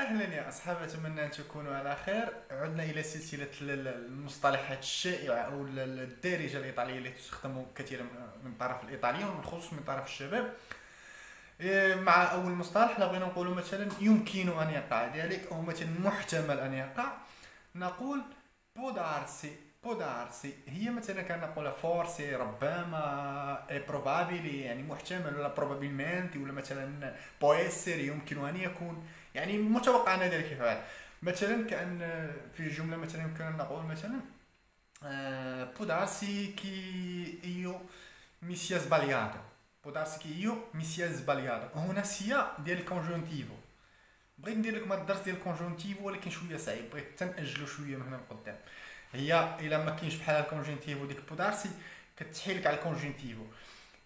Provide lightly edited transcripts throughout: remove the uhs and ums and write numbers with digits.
أهلا يا أصحاب، أتمنى أن تكونوا على خير. عدنا إلى سلسلة المصطلحات الشائعة أو الدارجة الإيطالية التي تستخدم كثيرا من طرف الإيطاليين وبالخصوص من طرف الشباب. مع أول مصطلح لو بغينا نقولوا مثلا يمكن أن يقع ذلك أو مثلا محتمل أن يقع، نقول بودارسي. بودارسي هي مثلا كنقولها فورسي، ربما بروبابيلي يعني محتمل، ولا بروبابيلمنت، ولا مثلا بويسر يمكن ان يكون، يعني متوقع ان ذلك يفعل. مثلا كان في جمله مثلا يمكن ان نقول مثلا بودارسي كي ايو mi sia sbagliato. può darsi che io mi sia sbagliato. هنا سيا ديال الكونجونتيفو. بغيت ندير لكم هاد الدرس ديال الكونجونتيفو ولكن شويه صعيب، بغيت تنأجلو شويه من هنا لقدام. هي الا ما كاينش بحال الكونجونتيفو ديك بودارسي كتحيلك على الكونجونتيفو.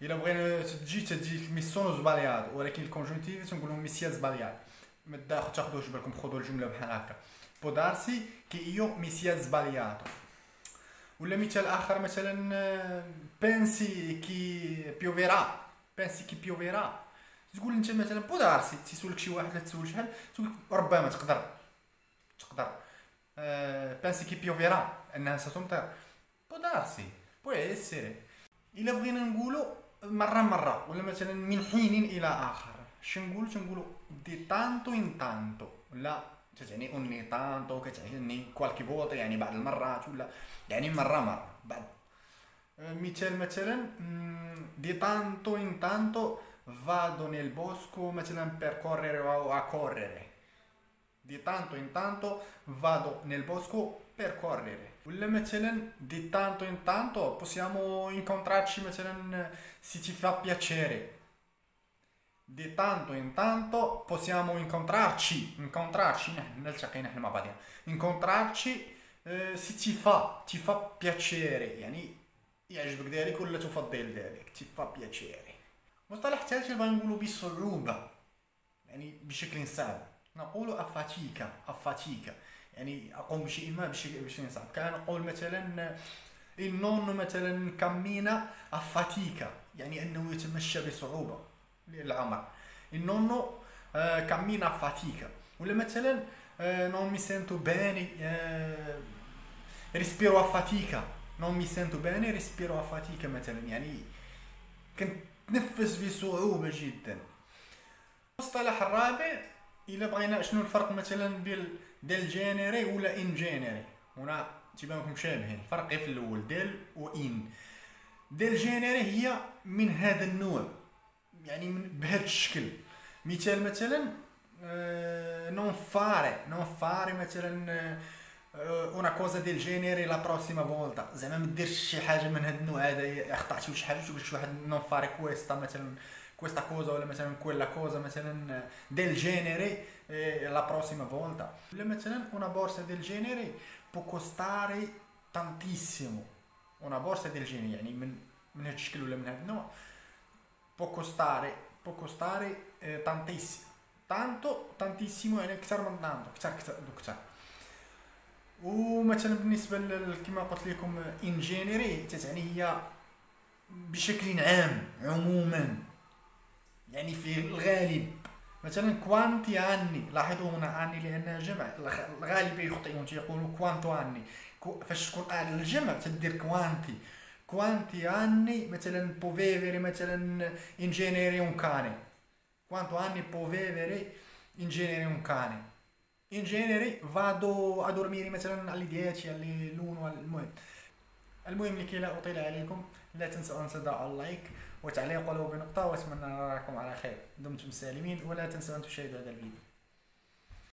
الا بغينا تجي مي سونو سبالياد، ولكن الكونجونتيفو تنقولوا مي سيا سبالياد. ما تاخذوش بالكم، خذوا الجمله بحال هكا. بودارسي كي ايو مي سيا سباليادو. ولا مثال اخر مثلا بنسي كي بيوفيرا. بنسي كي بيوفيرا تقول انت مثلا بودارسي، تيسولك شي واحد لا تسول شحال تقول ربما تقدر بنسي كي بيوفيرا انها ستمطر. بودارسي بو يسير. الا بغينا نقولوا مره ولا مثلا من حين الى اخر، شنو تنقولوا دي تانتو ان تانتو، ولا تعني اوني تانتو كتعني كوالكي فوت يعني بعض المرات، ولا يعني مره بعد. مثال مثلا di tanto in tanto vado nel bosco مثلا per correre o a correre. di tanto in tanto vado nel bosco per correre. ولا مثلا di tanto in tanto possiamo incontrarci مثلا se ti fa piacere. di tanto in tanto possiamo incontrarci نلتقي نحن مع بعضنا. incontrarci se ti fa piacere يعني يعجبك ذلك ولا تفضل ذلك، ti fa piacere. مصطلح ثالث بغا نقولوا بصعوبة، يعني بشكل صعب، نقول افاتيكا يعني اقوم بشيء ما بشيء صعب. كان نقول مثلا النون مثلا كمينا افاتيكا يعني انه يتمشى بصعوبة للعمر. النونو كمينا افاتيكا. ولا مثلا non mi sento bene respiro a fatica. non mi sento bene respiro a fatica مثلا يعني كنتنفس بصعوبة جدا. المصطلح الرابع، الا بغينا شنو الفرق مثلا بين ديل جينيري ولا ان جينيري، هنا تيبان لكم مشابهين، الفرق غير في الاول ديل وان. ديل جينيري هي من هذا النوع، يعني بهذا الشكل. مثال مثلا non fare مثلا una cosa del genere la prossima volta. زعما ما ديرش شي حاجه من هذا النوع هذا، اخطاتي وشي حاجه تقول شي واحد non fare questa مثلا questa cosa، ولا مثلا quella cosa مثلا del genere la prossima volta. ولا مثلا una borsa del genere può costare tantissimo. una borsa del genere يعني من هذا الشكل ولا من هذا النوع. può costare tantissimo. tanto tantissimo يعني اكثر من tanto، كثر. ومثلا بالنسبه كما قلت لكم انجينيري تتعني هي بشكل عام عموما، يعني في الغالب. مثلا كوانتي اني، لاحظوا هنا اني لانها جمع، الغالب يخطئون تيقولوا كوانتو اني. فاش تكون على الجمع تدير كوانتي. كوانتي اني مثلا بوفيفري مثلا انجينيري اون كاني. quanto anni può vivere in genere un cane. in genere vado a dormire مثلا alle 10 alle 1. المهم لكي لا أطيل عليكم، لا تنسوا أن تضعوا اللايك وتعليقوا له بنقطة، وأتمنى نراكم على خير. دمتم سالمين، ولا تنسوا أن تشاهدوا هذا الفيديو.